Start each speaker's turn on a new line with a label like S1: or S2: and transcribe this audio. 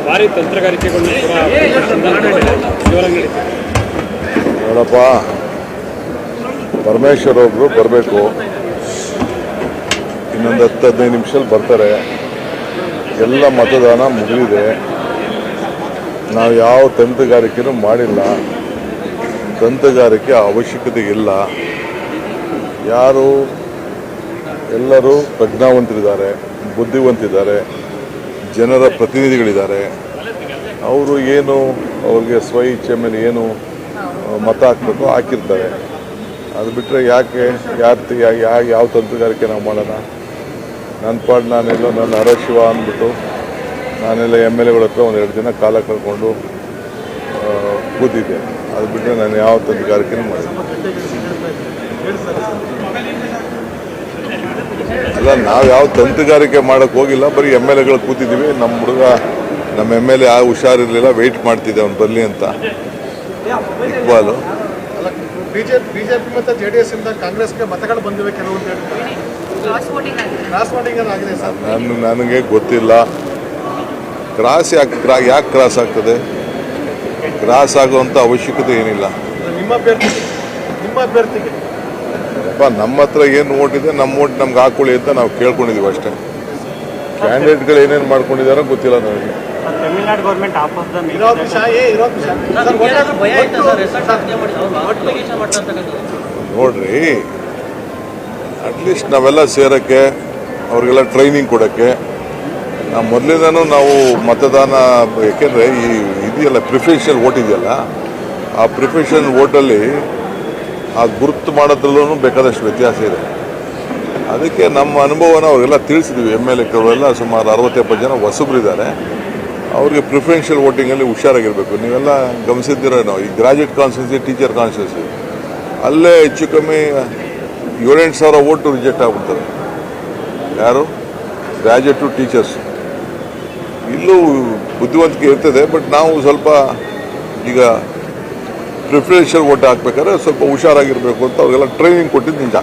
S1: ಭಾರಿ ತಂತ್ರಗಾರಿಕೆಗಳನ್ನ
S2: ನೋಡಪ್ಪ, ಪರಮೇಶ್ವರ್ ಒಬ್ರು ಬರಬೇಕು, ಇನ್ನೊಂದು 10-15 ನಿಮಿಷದಲ್ಲಿ ಬರ್ತಾರೆ. ಎಲ್ಲ ಮತದಾನ ಮುಗಿದಿದೆ. ನಾವು ಯಾವ ತಂತ್ರಗಾರಿಕೆನೂ ಮಾಡಿಲ್ಲ. ತಂತ್ರಗಾರಿಕೆ ಅವಶ್ಯಕತೆ ಇಲ್ಲ. ಎಲ್ಲರೂ ಪ್ರಜ್ಞಾವಂತರಿದ್ದಾರೆ, ಬುದ್ಧಿವಂತಿದ್ದಾರೆ, ಜನರ ಪ್ರತಿನಿಧಿಗಳಿದ್ದಾರೆ. ಅವರು ಅವ್ರಿಗೆ ಸ್ವ ಇಚ್ಛೆ ಮೇಲೆ ಏನು ಮತ ಹಾಕಬೇಕು ಹಾಕಿರ್ತಾರೆ. ಅದು ಬಿಟ್ಟರೆ ಯಾಕೆ ಯಾವ ತಂತ್ರಗಾರಿಕೆ ನಾವು ಮಾಡೋಣ? ನನ್ನ ಪಾಡು ನಾನೆಲ್ಲ ನನ್ನ ಹರಶಿವ ಅಂದ್ಬಿಟ್ಟು ನಾನೆಲ್ಲ MLAಗಳ ಹತ್ರ 1-2 ದಿನ ಕಾಲ ಕಳ್ಕೊಂಡು ಕೂತಿದ್ದೆ. ಅದು ಬಿಟ್ಟರೆ ನಾನು ಯಾವ ತಂತ್ರಗಾರಿಕೆನೂ ಮಾಡಿಲ್ಲ. ಅಲ್ಲ, ನಾವು ಯಾವ ತಂತ್ರಗಾರಿಕೆ ಮಾಡೋಕ್ಕೆ ಹೋಗಿಲ್ಲ. ಬರೀ MLAಗಳು ಕೂತಿದ್ದೀವಿ. ನಮ್ಮ ಹುಡುಗ ನಮ್ಮ MLA ಹುಷಾರಿರಲಿಲ್ಲ, ವೆಯ್ಟ್ ಮಾಡ್ತಿದ್ದೆ ಅವ್ನು ಬರಲಿ ಅಂತ. ಇಕ್ಬಾಲು
S3: ಬಿಜೆಪಿ ಮತ್ತು JDS ಇಂದ ಕಾಂಗ್ರೆಸ್ಗೆ ಮತಗಳು ಬಂದಿವೆ ಕೆಲವು ಅಂತ ಹೇಳ್ತಾರೆ. ಆಗಿದೆ ಸರ್.
S2: ನನಗೆ ಗೊತ್ತಿಲ್ಲ. ಯಾಕೆ ಕ್ರಾಸ್ ಆಗ್ತದೆ? ಕ್ರಾಸ್ ಆಗುವಂಥ ಅವಶ್ಯಕತೆ ಏನಿಲ್ಲ.
S3: ನಿಮ್ಮ ಅಭ್ಯರ್ಥಿಗೆ
S2: ನಮ್ಮ ಹತ್ರ ಏನು ಓಟ್ ಇದೆ, ನಮ್ಮ ಓಟ್ ನಮ್ಗೆ ಹಾಕೊಳ್ಳಿ ಅಂತ ನಾವು ಕೇಳ್ಕೊಂಡಿದ್ದೀವಿ ಅಷ್ಟೇ. ಕ್ಯಾಂಡಿಡೇಟ್ಗಳು ಏನೇನು ಮಾಡ್ಕೊಂಡಿದ್ದಾರೋ ಗೊತ್ತಿಲ್ಲ ನನಗೆ.
S1: ತಮಿಳುನಾಡು ಗೌರ್ಮೆಂಟ್
S2: ನೋಡ್ರಿ, ಅಟ್ಲೀಸ್ಟ್ ನಾವೆಲ್ಲ ಸೇರೋಕ್ಕೆ, ಅವ್ರಿಗೆಲ್ಲ ಟ್ರೈನಿಂಗ್ ಕೊಡೋಕ್ಕೆ ಮೊದಲಿಂದನೂ ನಾವು ಮತದಾನ, ಯಾಕೆಂದರೆ ಇದೆಯಲ್ಲ ಪ್ರಿಫರೆನ್ಷಿಯಲ್ ವೋಟ್ ಇದೆಯಲ್ಲ, ಆ ಪ್ರಿಫರೆನ್ಷಿಯಲ್ ವೋಟಲ್ಲಿ ಆ ಗುರುತು ಮಾಡೋದ್ರಲ್ಲೂ ಬೇಕಾದಷ್ಟು ವ್ಯತ್ಯಾಸ ಇದೆ. ಅದಕ್ಕೆ ನಮ್ಮ ಅನುಭವನ ಅವರೆಲ್ಲ ತಿಳಿಸಿದ್ವಿ. MLAಗಳೆಲ್ಲ ಸುಮಾರು 60-70 ಜನ ಹೊಸಬ್ರಿದ್ದಾರೆ. ಅವ್ರಿಗೆ ಪ್ರಿಫರೆನ್ಷಿಯಲ್ ವೋಟಿಂಗಲ್ಲಿ ಹುಷಾರಾಗಿರಬೇಕು. ನೀವೆಲ್ಲ ಗಮನಿಸಿದ್ದೀರ, ನಾವು ಈ ಗ್ರಾಜ್ಯುಯೇಟ್ ಕಾನ್ಸ್ಟಿಟ್ಯೂನ್ಸಿ, ಟೀಚರ್ ಕಾನ್ಸ್ಟಿಟ್ಯೂನ್ಸಿ, ಅಲ್ಲೇ ಹೆಚ್ಚು ಕಮ್ಮಿ 7-8 ಸಾವಿರ ವೋಟು ರಿಜೆಕ್ಟ್ ಆಗ್ಬಿಡ್ತಾರೆ. ಯಾರು ಗ್ರಾಜ್ಯುಯೇಟು ಟೀಚರ್ಸ್. ಇಲ್ಲೂ ಬುದ್ಧಿವಂತಿಕೆ ಇರ್ತದೆ, ಬಟ್ ನಾವು ಸ್ವಲ್ಪ ಈಗ ಪ್ರಿಫರೆನ್ಷಿಯಲ್ ವೋಟ್ ಹಾಕ್ಬೇಕಾದ್ರೆ ಸ್ವಲ್ಪ ಹುಷಾರಾಗಿರಬೇಕು ಅಂತ ಅವ್ರಿಗೆಲ್ಲ ಟ್ರೈನಿಂಗ್ ಕೊಟ್ಟಿದ್ದು ನಿಜ.